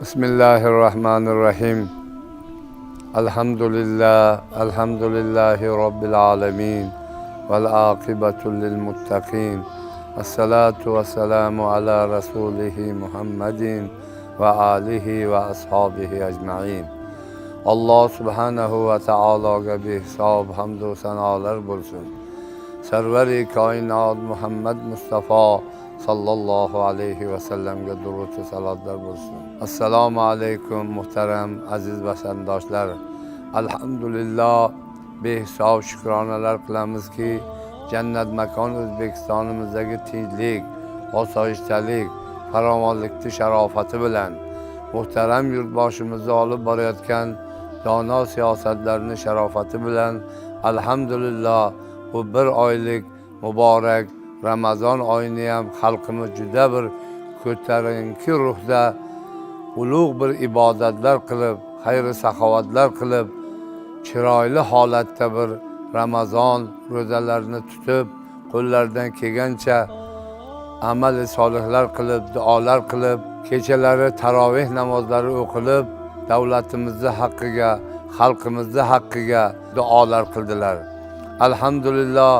Bismillahirrahmanirrahim. Elhamdülillahi Rabbil alemin. Vel akibetu lil muttaqin. Esselatu vesselamu ala Resulihi Muhammedin ve alihi ve ashabihi ecma'in. Allah subhanahu ve ta'alaga bihsab hamdu senalar bulsun. Server-i kainat Muhammed Mustafa sallallahu aleyhi ve sellem'e durud ve salatlar bulsun. Assalamu aleykum muhterem aziz vatandaşlar. Elhamdülillah bihsab şükranalar kılamiz ki cennet mekan O'zbekistonimizdagi tinchlik, osoyishtalik, farovonlikni sharofati bilan muhtaram yurtboshimizni olib borayotgan dono siyosatlarni sharofati bilan elhamdülillah bu bir oylik mübarek Ramazon oyini ham xalqimiz juda bir ko'tarinki ruhda ulug' bir ibodatlar qilib, xayr saxovatlar qilib, chiroyli holatda bir Ramazon ro'zalarini tutib, qo'llaridan kelgancha amali solihlar qilib, duolar qilib, kechalari taroveh namozlari o'qilib, davlatimizni haqqiga, xalqimizni haqqiga duolar qildilar. Elhamdülillah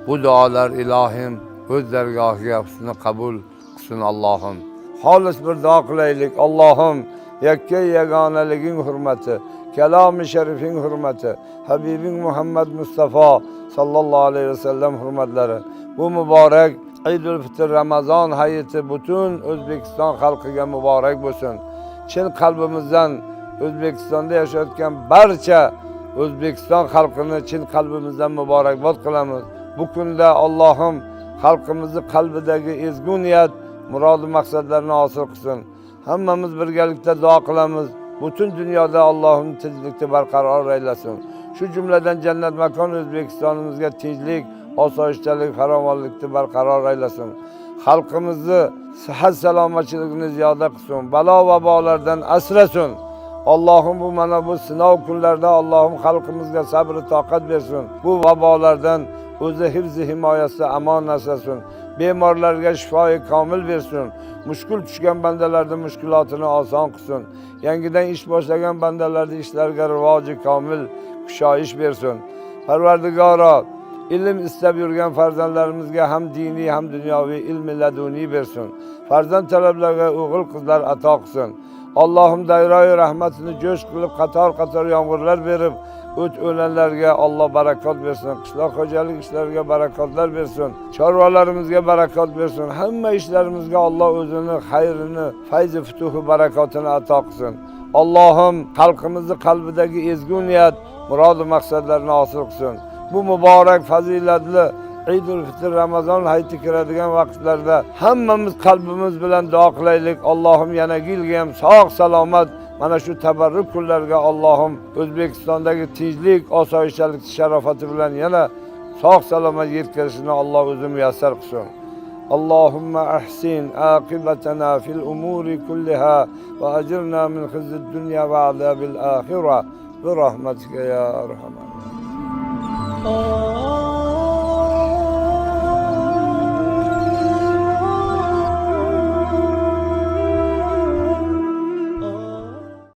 bu duolar ilohim o'z dargohiga husni qabul qilsin Allohim. Xolis bir duo qilaylik. Allohim yakka yagonaliging hurmati, kalomi sharifing hurmati, Habibing Muhammad Mustafa sallallohu alayhi ve sellem hurmatlari. Bu mübarek Eidul Fitr Ramazon hayiti bütün O'zbekiston xalqiga mübarek bo'lsin. Chin qalbimizdan O'zbekistonda yashayotgan barcha O'zbekiston xalqini chin qalbimizdan muborakbod qilamiz. Bu kunda Allohim xalqimizni qalbidagi ezgu niyat, murod maqsadlarini hosil qilsin. Hammamiz birgalikda duo qilamiz. Bütün dunyoda Allohim tinchlikni barqaror aylasin. Shu jumladan jannat makon O'zbekistonimizga tinchlik, osoyishtalik, farovonlikni barqaror aylasin. Xalqimizni sihat salomatchiligini ziyoda qilsin. Balo va balolardan asrasin. Allohim bu mana bu sinov kunlarda Allohim xalqimizga sabr toqat bersin. Bu vabolardan o'zi hifz himoyasida amon asrasin. Bemorlarga shifoi komil bersin. Mushkul tushgan bandalarning mushkulotini oson qilsin. Yangidan ish boshlagan bandalarning ishlariga rivoji komil, kushoyish bersin. Parvardigoro, ilm istab yurgan farzandlarimizga ham diniy ham dunyoviy ilm laduniy bersin. Farzand talablarga o'g'il qizlar ato qilsin. Allohim dayroy rahmatini jo'sh qilib qator yomg'irlar berib, o't o'lanlarga Alloh barakot bersin. Qishloq xo'jalik ishlariga barakotlar bersin. Chorvalarimizga barakot bersin. Hamma ishlarimizga Alloh o'zini xayrini, fayzi futuhi barakotini ato qilsin. Allohim xalqimizning qalbidagi ezgu niyat, murod maqsadlarini hosil qilsin. Bu muborak fazilatli Eidul Fitr Ramazon hayiti kiradigan vaqtlarda hammamiz qalbimiz bilan duo qilaylik. Allohim yana yilga ham sog' salomat mana shu tabarruk kunlarga Allohim O'zbekistondagi tinchlik, osoyishtalik sharofati bilan yana sog' salomat yetkazishini Alloh o'zi muyassar qilsin. Allohumma ahsin aqibatana fil umuri kulliha va ajirna min khizyid dunya va azabil axirah bi rahmatika ya arhamar.